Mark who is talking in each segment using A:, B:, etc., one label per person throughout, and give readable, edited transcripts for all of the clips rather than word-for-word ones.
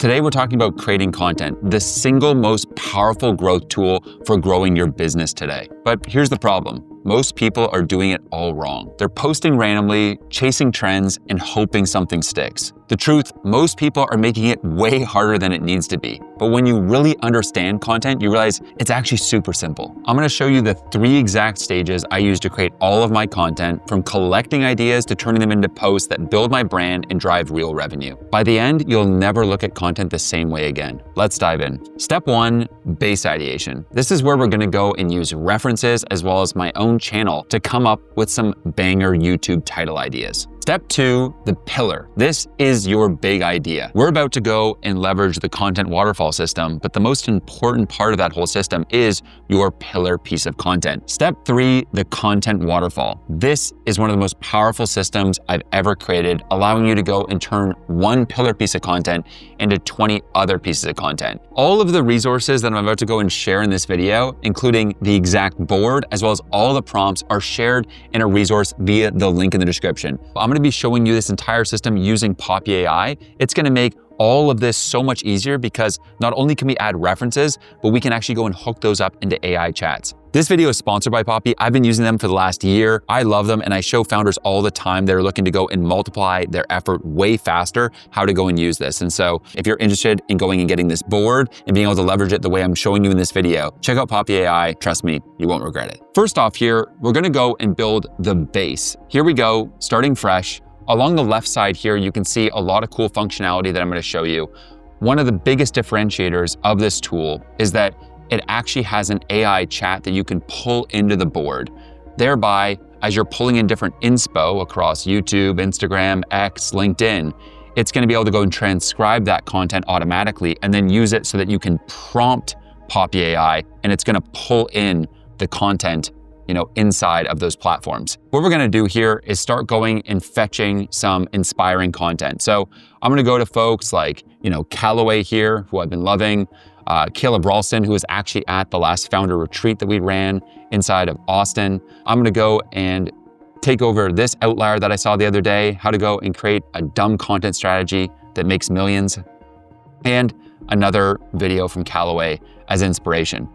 A: Today, we're talking about creating content, the single most powerful growth tool for growing your business today. But here's the problem. Most people are doing it all wrong. They're posting randomly, chasing trends, and hoping something sticks. The truth, most people are making it way harder than it needs to be. But when you really understand content, you realize it's actually super simple. I'm gonna show you the 3 exact stages I use to create all of my content, from collecting ideas to turning them into posts that build my brand and drive real revenue. By the end, you'll never look at content the same way again. Let's dive in. Step 1, base ideation. This is where we're gonna go and use references as well as my own channel to come up with some banger YouTube title ideas. Step 2, the pillar. This is your big idea. We're about to go and leverage the Content Waterfall system, but the most important part of that whole system is your pillar piece of content. Step 3, the Content Waterfall. This is one of the most powerful systems I've ever created, allowing you to go and turn one pillar piece of content into 20 other pieces of content. All of the resources that I'm about to go and share in this video, including the exact board, as well as all the prompts, are shared in a resource via the link in the description. I'm gonna be showing you this entire system using Poppy AI. It's gonna make all of this so much easier because not only can we add references, but we can actually go and hook those up into AI chats. This video is sponsored by Poppy. I've been using them for the last year. I love them, and I show founders all the time that are looking to go and multiply their effort way faster how to go and use this. And so if you're interested in going and getting this board and being able to leverage it the way I'm showing you in this video, check out Poppy AI. Trust me, you won't regret it. First off here, we're gonna go and build the base. Here we go, starting fresh. Along the left side here, you can see a lot of cool functionality that I'm gonna show you. One of the biggest differentiators of this tool is that it actually has an AI chat that you can pull into the board. Thereby, as you're pulling in different inspo across YouTube, Instagram, X, LinkedIn, it's gonna be able to go and transcribe that content automatically and then use it so that you can prompt Poppy AI and it's gonna pull in the content inside of those platforms. What we're gonna do here is start going and fetching some inspiring content. So I'm gonna go to folks like, Callaway here, who I've been loving, Caleb Ralston, who was actually at the last founder retreat that we ran inside of Austin. I'm gonna go and take over this outlier that I saw the other day, how to go and create a dumb content strategy that makes millions, and another video from Callaway as inspiration.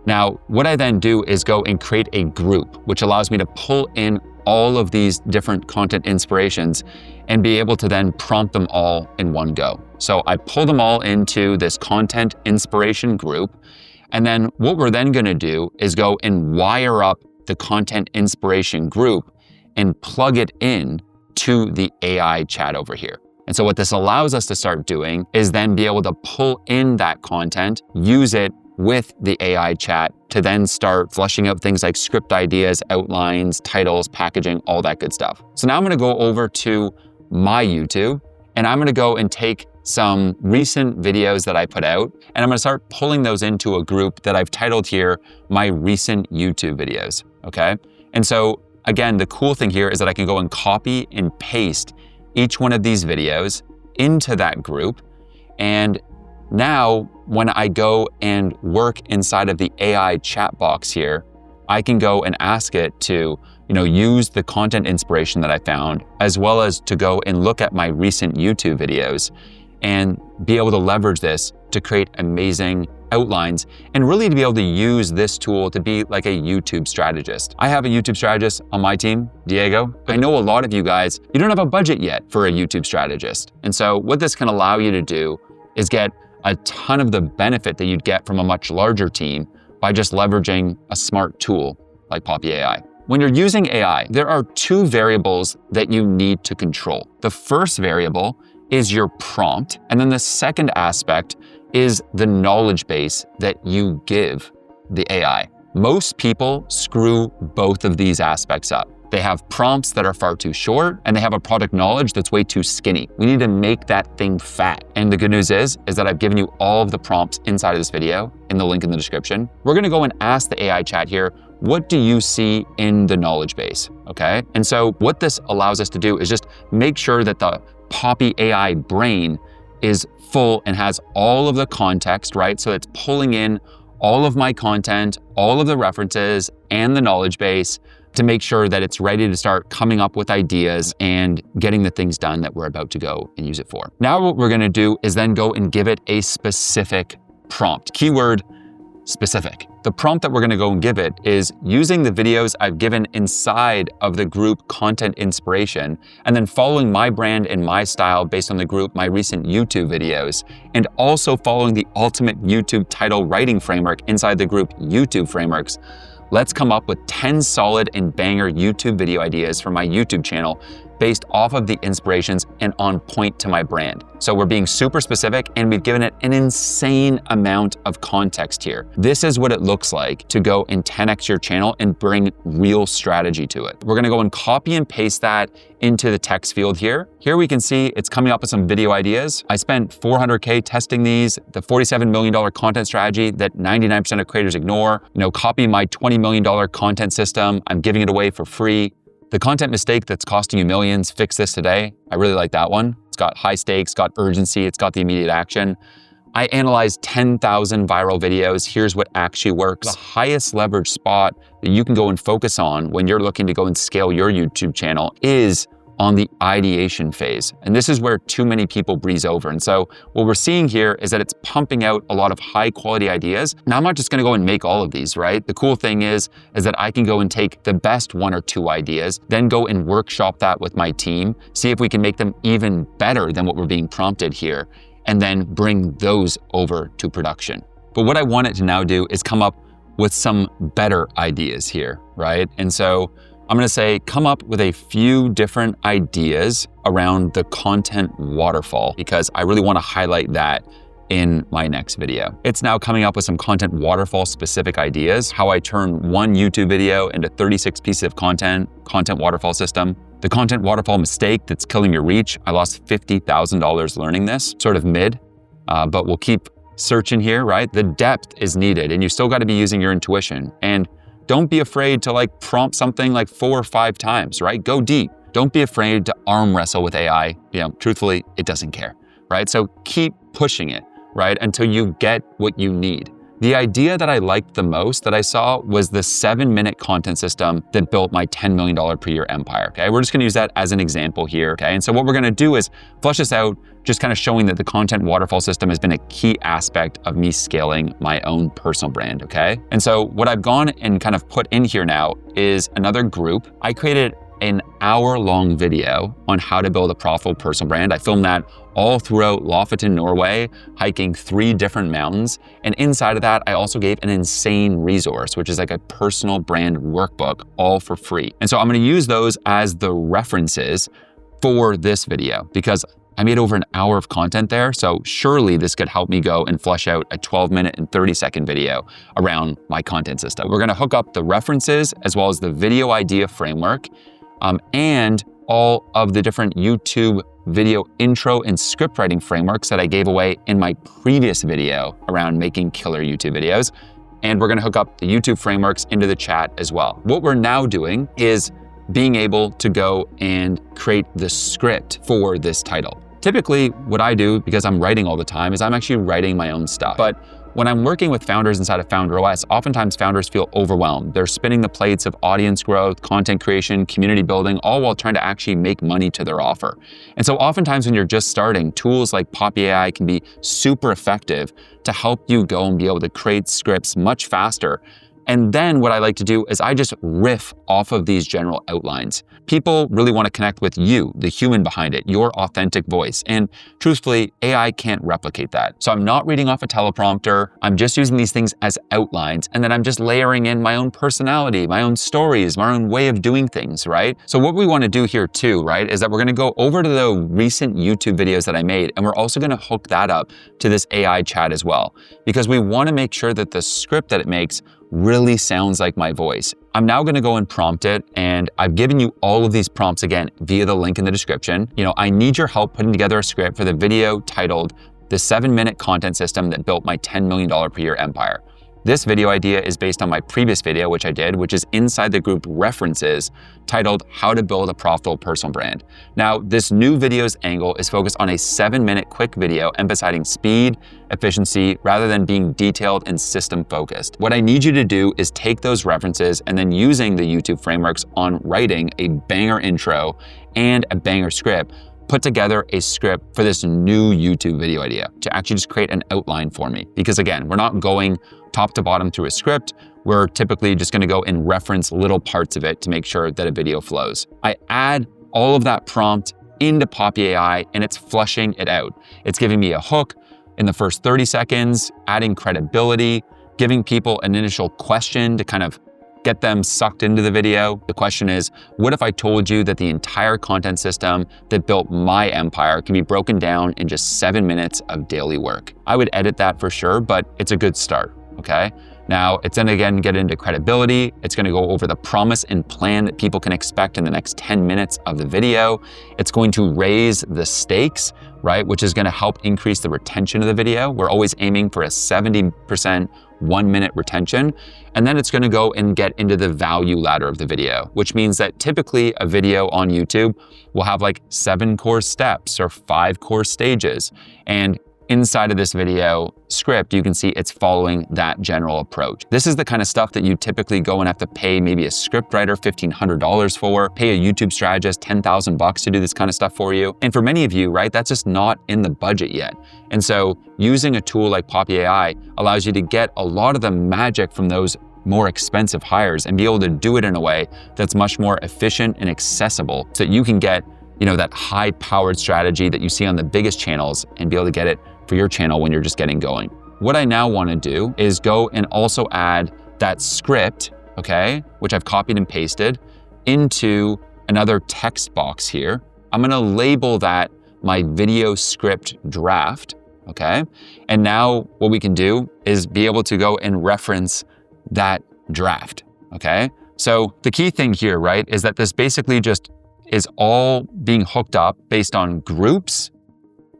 A: Now, what I then do is go and create a group, which allows me to pull in all of these different content inspirations and be able to then prompt them all in one go. So I pull them all into this content inspiration group. And then what we're then gonna do is go and wire up the content inspiration group and plug it in to the AI chat over here. And so what this allows us to start doing is then be able to pull in that content, use it with the AI chat to then start flushing out things like script ideas, outlines, titles, packaging, all that good stuff. So now I'm gonna go over to my YouTube and I'm gonna go and take some recent videos that I put out and I'm gonna start pulling those into a group that I've titled here, my recent YouTube videos, okay? And so again, the cool thing here is that I can go and copy and paste each one of these videos into that group. And now, when I go and work inside of the AI chat box here, I can go and ask it to, use the content inspiration that I found, as well as to go and look at my recent YouTube videos and be able to leverage this to create amazing outlines and really to be able to use this tool to be like a YouTube strategist. I have a YouTube strategist on my team, Diego. I know a lot of you guys, you don't have a budget yet for a YouTube strategist. And so what this can allow you to do is get a ton of the benefit that you'd get from a much larger team by just leveraging a smart tool like Poppy AI. When you're using AI, there are 2 variables that you need to control. The first variable is your prompt, and then the second aspect is the knowledge base that you give the AI. Most people screw both of these aspects up. They have prompts that are far too short, and they have a product knowledge that's way too skinny. We need to make that thing fat. And the good news is that I've given you all of the prompts inside of this video in the link in the description. We're gonna go and ask the AI chat here, what do you see in the knowledge base, okay? And so what this allows us to do is just make sure that the Poppy AI brain is full and has all of the context, right? So it's pulling in all of my content, all of the references and the knowledge base, to make sure that it's ready to start coming up with ideas and getting the things done that we're about to go and use it for. Now what we're gonna do is then go and give it a specific prompt. Keyword, specific. The prompt that we're gonna go and give it is using the videos I've given inside of the group Content Inspiration, and then following my brand and my style based on the group, my recent YouTube videos, and also following the ultimate YouTube title writing framework inside the group YouTube Frameworks. Let's come up with 10 solid and banger YouTube video ideas for my YouTube channel based off of the inspirations and on point to my brand. So we're being super specific and we've given it an insane amount of context here. This is what it looks like to go and 10x your channel and bring real strategy to it. We're gonna go and copy and paste that into the text field here. Here we can see it's coming up with some video ideas. I spent $400K testing these, the $47 million content strategy that 99% of creators ignore, copy my $20 million content system. I'm giving it away for free. The content mistake that's costing you millions, fix this today. I really like that one. It's got high stakes, got urgency, it's got the immediate action. I analyzed 10,000 viral videos. Here's what actually works. The highest leverage spot that you can go and focus on when you're looking to go and scale your YouTube channel is on the ideation phase. And this is where too many people breeze over. And so what we're seeing here is that it's pumping out a lot of high quality ideas. Now I'm not just gonna go and make all of these, right? The cool thing is that I can go and take the best 1 or 2 ideas, then go and workshop that with my team, see if we can make them even better than what we're being prompted here, and then bring those over to production. But what I want it to now do is come up with some better ideas here, right? And so I'm gonna say, come up with a few different ideas around the content waterfall, because I really wanna highlight that in my next video. It's now coming up with some content waterfall specific ideas, how I turn 1 YouTube video into 36 pieces of content waterfall system. The content waterfall mistake that's killing your reach. I lost $50,000 learning this, sort of mid, but we'll keep searching here, right? The depth is needed and you still gotta be using your intuition. And don't be afraid to prompt something 4 or 5 times, right? Go deep. Don't be afraid to arm wrestle with AI. Truthfully, it doesn't care, right? So keep pushing it, right? Until you get what you need. The idea that I liked the most that I saw was the 7-minute content system that built my $10 million per year empire, okay? We're just gonna use that as an example here, okay? And so what we're gonna do is flesh this out, just kind of showing that the content waterfall system has been a key aspect of me scaling my own personal brand, okay? And so what I've gone and kind of put in here now is another group. I created an hour-long video on how to build a profitable personal brand. I filmed that all throughout Lofoten, Norway, hiking 3 different mountains. And inside of that, I also gave an insane resource, which is a personal brand workbook, all for free. And so I'm gonna use those as the references for this video because I made over an hour of content there. So surely this could help me go and flesh out a 12-minute and 30-second video around my content system. We're gonna hook up the references as well as the video idea framework and all of the different YouTube video intro and script writing frameworks that I gave away in my previous video around making killer YouTube videos. And we're gonna hook up the YouTube frameworks into the chat as well. What we're now doing is being able to go and create the script for this title. Typically, what I do, because I'm writing all the time, is I'm actually writing my own stuff. But when I'm working with founders inside of Founder OS, oftentimes founders feel overwhelmed. They're spinning the plates of audience growth, content creation, community building, all while trying to actually make money to their offer. And so oftentimes when you're just starting, tools like Poppy AI can be super effective to help you go and be able to create scripts much faster. And then what I like to do is I just riff off of these general outlines. People really want to connect with you, the human behind it, your authentic voice. And truthfully, AI can't replicate that. So I'm not reading off a teleprompter. I'm just using these things as outlines. And then I'm just layering in my own personality, my own stories, my own way of doing things, right? So what we want to do here too, right, is that we're going to go over to the recent YouTube videos that I made. And we're also going to hook that up to this AI chat as well, because we want to make sure that the script that it makes really sounds like my voice. I'm now gonna go and prompt it, and I've given you all of these prompts again via the link in the description. I need your help putting together a script for the video titled The 7-Minute Content System That Built My $10 Million Per Year Empire. This video idea is based on my previous video, which I did, which is inside the group references, titled How to Build a Profitable Personal Brand. Now, this new video's angle is focused on a 7-minute quick video emphasizing speed, efficiency, rather than being detailed and system focused. What I need you to do is take those references and then using the YouTube frameworks on writing a banger intro and a banger script, put together a script for this new YouTube video idea to actually just create an outline for me. Because again, we're not going top to bottom through a script. We're typically just gonna go and reference little parts of it to make sure that a video flows. I add all of that prompt into Poppy AI and it's flushing it out. It's giving me a hook in the first 30 seconds, adding credibility, giving people an initial question to kind of get them sucked into the video. The question is, what if I told you that the entire content system that built my empire can be broken down in just 7 minutes of daily work? I would edit that for sure, but it's a good start, okay? Now, it's gonna again get into credibility. It's gonna go over the promise and plan that people can expect in the next 10 minutes of the video. It's going to raise the stakes, right? Which is gonna help increase the retention of the video. We're always aiming for a 70% 1-minute retention. And then it's gonna go and get into the value ladder of the video, which means that typically a video on YouTube will have like 7 core steps or 5 core stages. And inside of this video script, you can see it's following that general approach. This is the kind of stuff that you typically go and have to pay maybe a script writer $1,500 for, pay a YouTube strategist $10,000 to do this kind of stuff for you. And for many of you, right, that's just not in the budget yet. And so using a tool like Poppy AI allows you to get a lot of the magic from those more expensive hires and be able to do it in a way that's much more efficient and accessible so that you can get, you know, that high-powered strategy that you see on the biggest channels and be able to get it for your channel when you're just getting going. What I now want to do is go and also add that script, okay, which I've copied and pasted into another text box here. I'm going to label that my video script draft, okay? And now what we can do is be able to go and reference that draft, okay? So the key thing here, right, is that this basically just is all being hooked up based on groups,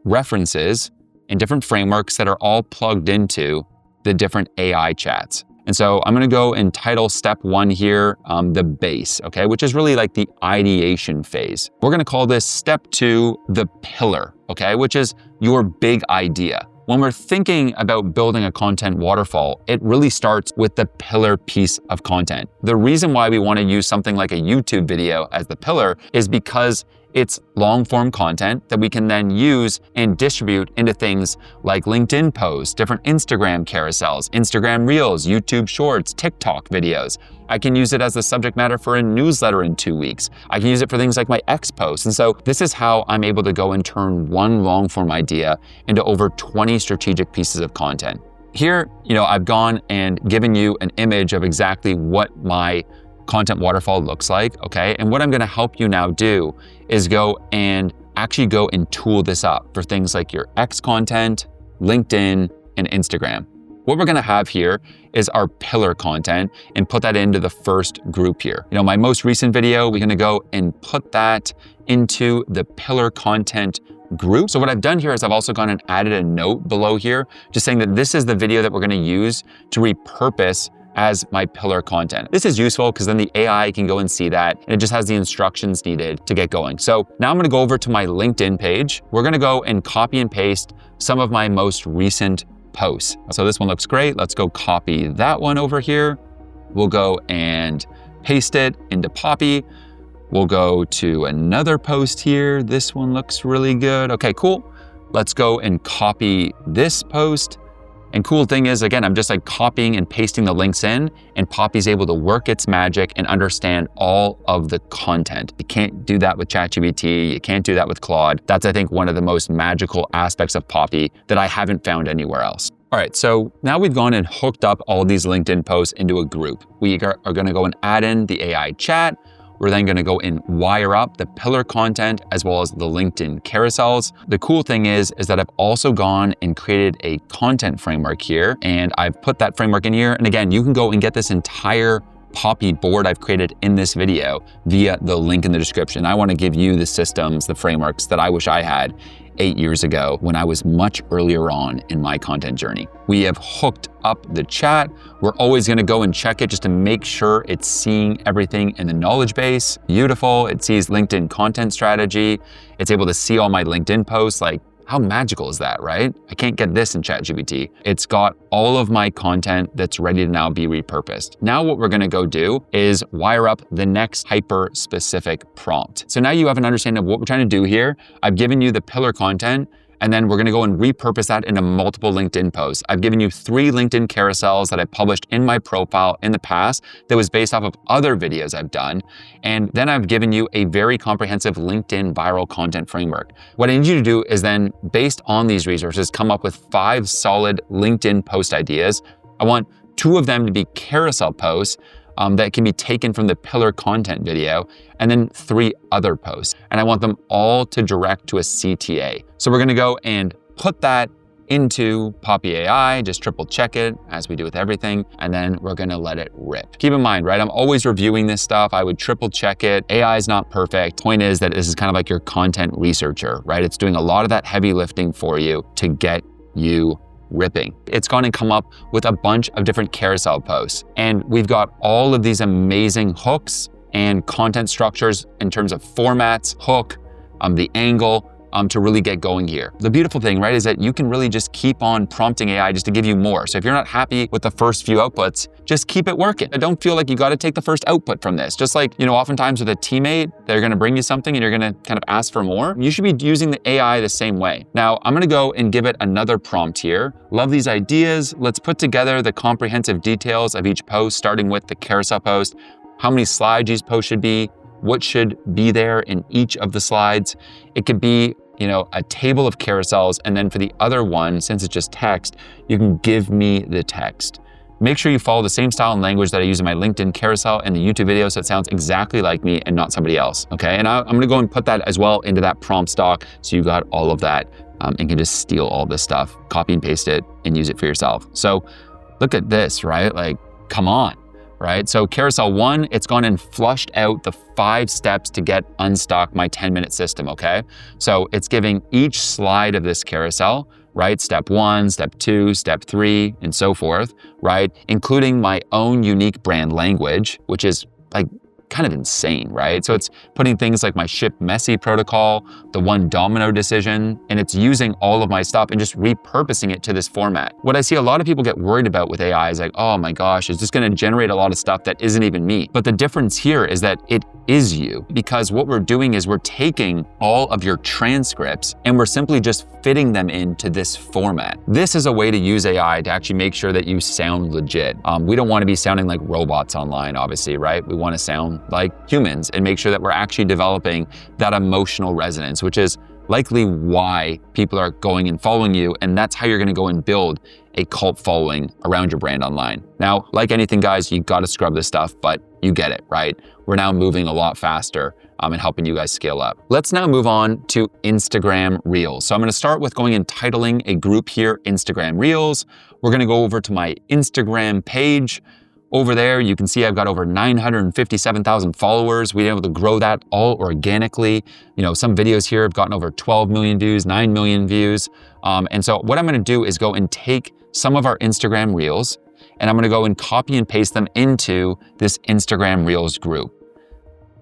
A: references, and different frameworks that are all plugged into the different AI chats. And so I'm gonna go and title step 1 here, the base, okay, which is really like the ideation phase. We're gonna call this step 2, the pillar, okay, which is your big idea. When we're thinking about building a content waterfall, it really starts with the pillar piece of content. The reason why we want to use something like a YouTube video as the pillar is because it's long-form content that we can then use and distribute into things like LinkedIn posts, different Instagram carousels, Instagram Reels, YouTube Shorts, TikTok videos. I can use it as the subject matter for a newsletter in 2 weeks. I can use it for things like my X posts. And so this is how I'm able to go and turn one long-form idea into over 20 strategic pieces of content. Here, you know, I've gone and given you an image of exactly what my content waterfall looks like, okay? And what I'm gonna help you now do is go and actually go and tool this up for things like your X content, LinkedIn, and Instagram. What we're gonna have here is our pillar content and put that into the first group here. You know, my most recent video, we're gonna go and put that into the pillar content group. So what I've done here is I've also gone and added a note below here, just saying that this is the video that we're gonna use to repurpose as my pillar content. This is useful because then the AI can go and see that and it just has the instructions needed to get going. So now I'm gonna go over to my LinkedIn page. We're gonna go and copy and paste some of my most recent posts. So this one looks great. Let's go copy that one over here. We'll go and paste it into Poppy. We'll go to another post here. This one looks really good. Okay, cool. Let's go and copy this post. And cool thing is, again, I'm just like copying and pasting the links in, and Poppy's able to work its magic and understand all of the content. You can't do that with ChatGPT. You can't do that with Claude. That's, I think, one of the most magical aspects of Poppy that I haven't found anywhere else. All right, so now we've gone and hooked up all these LinkedIn posts into a group. We are gonna go and add in the AI chat. We're then gonna go and wire up the pillar content as well as the LinkedIn carousels. The cool thing is that I've also gone and created a content framework here, and I've put that framework in here. And again, you can go and get this entire Poppy board I've created in this video via the link in the description. I wanna give you the systems, the frameworks that I wish I had 8 years ago when I was much earlier on in my content journey. We have hooked up the chat. We're always gonna go and check it just to make sure it's seeing everything in the knowledge base. Beautiful, it sees LinkedIn content strategy. It's able to see all my LinkedIn posts. Like, how magical is that, right? I can't get this in ChatGPT. It's got all of my content that's ready to now be repurposed. Now what we're gonna go do is wire up the next hyper-specific prompt. So now you have an understanding of what we're trying to do here. I've given you the pillar content, and then we're gonna go and repurpose that into multiple LinkedIn posts. I've given you 3 LinkedIn carousels that I published in my profile in the past that was based off of other videos I've done. And then I've given you a very comprehensive LinkedIn viral content framework. What I need you to do is then, based on these resources, come up with 5 solid LinkedIn post ideas. I want 2 of them to be carousel posts that can be taken from the pillar content video, and then 3 other posts. And I want them all to direct to a CTA. So we're gonna go and put that into Poppy AI, just triple check it as we do with everything, and then we're gonna let it rip. Keep in mind, right, I'm always reviewing this stuff. I would triple check it. AI is not perfect. Point is that this is kind of like your content researcher, right? It's doing a lot of that heavy lifting for you to get you ripping. It's going to come up with a bunch of different carousel posts. And we've got all of these amazing hooks and content structures in terms of formats, hook, the angle, to really get going here. The beautiful thing, right, is that you can really just keep on prompting AI just to give you more. So if you're not happy with the first few outputs, just keep it working. I don't feel like you got to take the first output from this. Just like, oftentimes with a teammate, they're going to bring you something and you're going to kind of ask for more. You should be using the AI the same way. Now, I'm going to go and give it another prompt here. Love these ideas. Let's put together the comprehensive details of each post, starting with the carousel post, how many slides each post should be, what should be there in each of the slides. It could be a table of carousels, and then for the other one, since it's just text, you can give me the text. Make sure you follow the same style and language that I use in my LinkedIn carousel and the YouTube video so it sounds exactly like me and not somebody else, okay? And I'm gonna go and put that as well into that prompt stock so you got all of that and can just steal all this stuff, copy and paste it, and use it for yourself. So look at this, right? Like, come on. Right? So carousel 1, it's gone and flushed out the 5 steps to get unstuck my 10-minute system, okay? So it's giving each slide of this carousel, right? Step 1, step 2, step 3, and so forth, right? Including my own unique brand language, which is like kind of insane, right? So it's putting things like my ship messy protocol, the one domino decision, and it's using all of my stuff and just repurposing it to this format. What I see a lot of people get worried about with AI is like, oh my gosh, it's just gonna generate a lot of stuff that isn't even me. But the difference here is that it is you, because what we're doing is we're taking all of your transcripts and we're simply just fitting them into this format. This is a way to use AI to actually make sure that you sound legit. We don't want to be sounding like robots online, obviously, right? We want to sound like humans and make sure that we're actually developing that emotional resonance, which is likely why people are going and following you, and that's how you're gonna go and build a cult following around your brand online. Now, like anything, guys, you gotta scrub this stuff, but you get it, right? We're now moving a lot faster and helping you guys scale up. Let's now move on to Instagram Reels. So I'm gonna start with going and titling a group here, Instagram Reels. We're gonna go over to my Instagram page. Over there, you can see I've got over 957,000 followers. We've been able to grow that all organically. Some videos here have gotten over 12 million views, 9 million views. And so what I'm gonna do is go and take some of our Instagram Reels, and I'm gonna go and copy and paste them into this Instagram Reels group.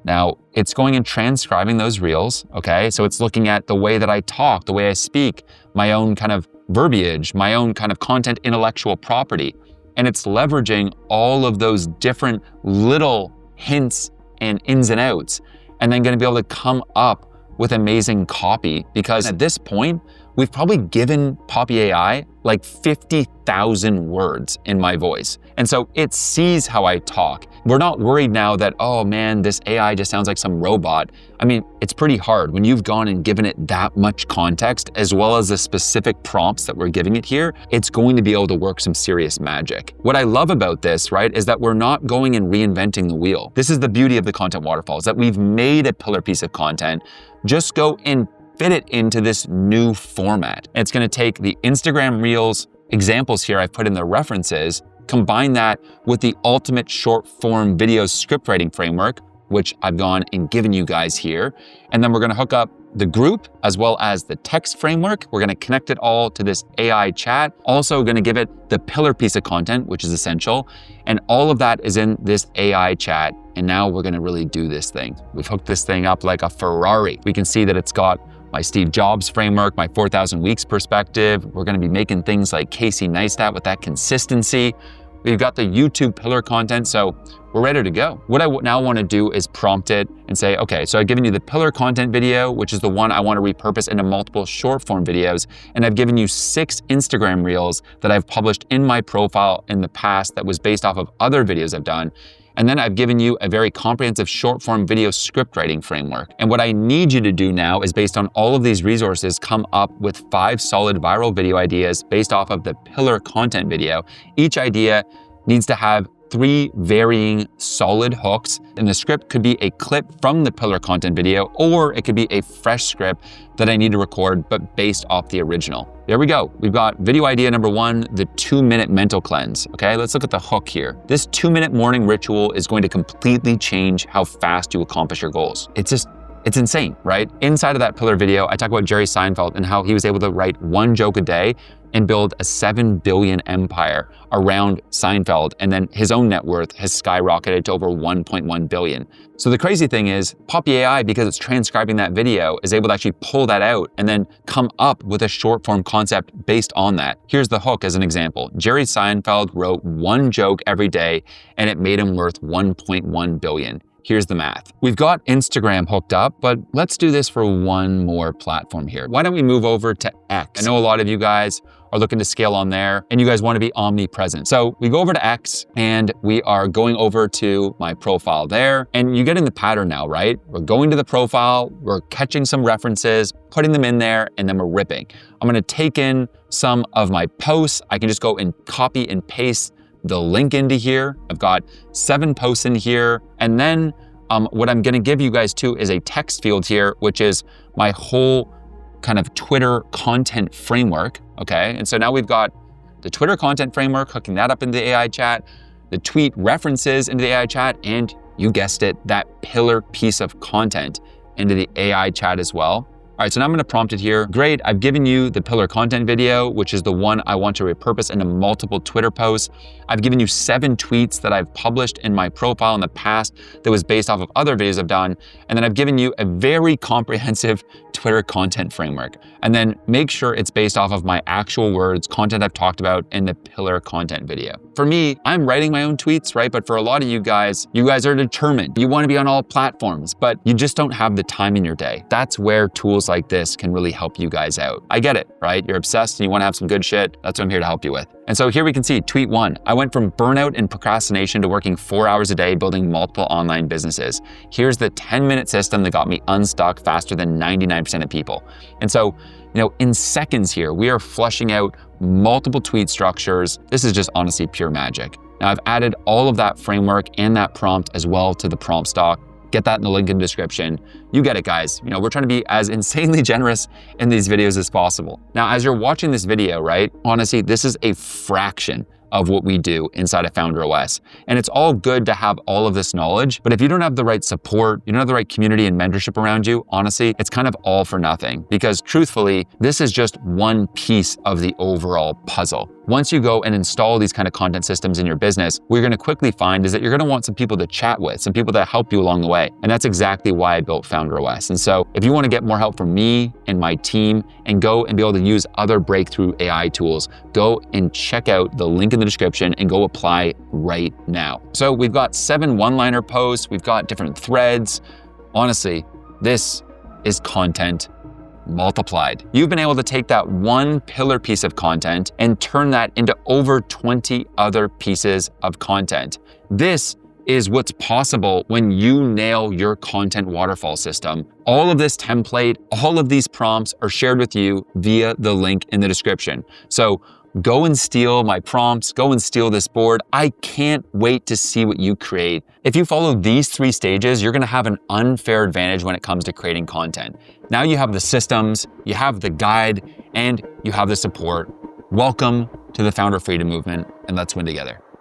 A: Now, it's going and transcribing those Reels, okay? So it's looking at the way that I talk, the way I speak, my own kind of verbiage, my own kind of content intellectual property. And it's leveraging all of those different little hints and ins and outs, and then gonna be able to come up with amazing copy, because at this point, we've probably given Poppy AI like 50,000 words in my voice. And so it sees how I talk. We're not worried now that, oh man, this AI just sounds like some robot. I mean, it's pretty hard when you've gone and given it that much context, as well as the specific prompts that we're giving it here, it's going to be able to work some serious magic. What I love about this, right, is that we're not going and reinventing the wheel. This is the beauty of the Content Waterfall, is that we've made a pillar piece of content. Just go and fit it into this new format. And it's gonna take the Instagram Reels examples here I've put in the references, combine that with the ultimate short form video script writing framework, which I've gone and given you guys here. And then we're gonna hook up the group as well as the text framework. We're gonna connect it all to this AI chat. Also gonna give it the pillar piece of content, which is essential. And all of that is in this AI chat. And now we're gonna really do this thing. We've hooked this thing up like a Ferrari. We can see that it's got my Steve Jobs framework, my 4,000 weeks perspective. We're gonna be making things like Casey Neistat with that consistency. We've got the YouTube pillar content, so we're ready to go. What I now wanna do is prompt it and say, okay, so I've given you the pillar content video, which is the one I wanna repurpose into multiple short form videos. And I've given you 6 Instagram reels that I've published in my profile in the past that was based off of other videos I've done. And then I've given you a very comprehensive short form video script writing framework. And what I need you to do now is, based on all of these resources, come up with 5 solid viral video ideas based off of the pillar content video. Each idea needs to have 3 varying solid hooks, and the script could be a clip from the pillar content video, or it could be a fresh script that I need to record, but based off the original. There we go. We've got video idea number 1, the 2-minute mental cleanse. Okay, let's look at the hook here. This 2-minute morning ritual is going to completely change how fast you accomplish your goals. It's insane, right? Inside of that pillar video, I talk about Jerry Seinfeld and how he was able to write 1 joke a day and build a 7 billion empire around Seinfeld. And then his own net worth has skyrocketed to over 1.1 billion. So the crazy thing is, Poppy AI, because it's transcribing that video, is able to actually pull that out and then come up with a short form concept based on that. Here's the hook as an example. Jerry Seinfeld wrote 1 joke every day and it made him worth 1.1 billion. Here's the math. We've got Instagram hooked up, but let's do this for one more platform here. Why don't we move over to X? I know a lot of you guys are looking to scale on there and you guys want to be omnipresent. So we go over to X and we are going over to my profile there, and you get in the pattern now, right? We're going to the profile, we're catching some references, putting them in there, and then we're ripping. I'm gonna take in some of my posts. I can just go and copy and paste the link into here. I've got 7 posts in here. And then what I'm gonna give you guys too is a text field here, which is my whole kind of Twitter content framework, okay? And so now we've got the Twitter content framework, hooking that up into the AI chat, the tweet references into the AI chat, and you guessed it, that pillar piece of content into the AI chat as well. All right, so now I'm gonna prompt it here. Great, I've given you the pillar content video, which is the one I want to repurpose into multiple Twitter posts. I've given you 7 tweets that I've published in my profile in the past that was based off of other videos I've done. And then I've given you a very comprehensive Twitter content framework. And then make sure it's based off of my actual words, content I've talked about in the pillar content video. For me, I'm writing my own tweets, right? But for a lot of you guys are determined. You wanna be on all platforms, but you just don't have the time in your day. That's where tools like this can really help you guys out. I get it, right? You're obsessed and you wanna have some good shit. That's what I'm here to help you with. And so here we can see tweet 1. I went from burnout and procrastination to working 4 hours a day building multiple online businesses. Here's the 10-minute system that got me unstuck faster than 99% of people. And so, in seconds here, we are flushing out multiple tweet structures. This is just honestly pure magic. Now I've added all of that framework and that prompt as well to the prompt stock. Get that in the link in the description. You get it, guys. We're trying to be as insanely generous in these videos as possible. Now, as you're watching this video, right, honestly, this is a fraction of what we do inside of Founder OS. And it's all good to have all of this knowledge, but if you don't have the right support, you don't have the right community and mentorship around you, honestly, it's kind of all for nothing. Because truthfully, this is just one piece of the overall puzzle. Once you go and install these kind of content systems in your business, what you're gonna quickly find is that you're gonna want some people to chat with, some people that help you along the way. And that's exactly why I built Founder OS. And so if you wanna get more help from me and my team and go and be able to use other breakthrough AI tools, go and check out the link in the description and go apply right now. So we've got 7 one-liner posts, we've got different threads. Honestly, this is content multiplied. You've been able to take that one pillar piece of content and turn that into over 20 other pieces of content. This is what's possible when you nail your content waterfall system. All of this template, all of these prompts are shared with you via the link in the description. So go and steal my prompts, go and steal this board. I can't wait to see what you create. If you follow these 3 stages, you're gonna have an unfair advantage when it comes to creating content. Now you have the systems, you have the guide, and you have the support. Welcome to the Founder Freedom Movement, and let's win together.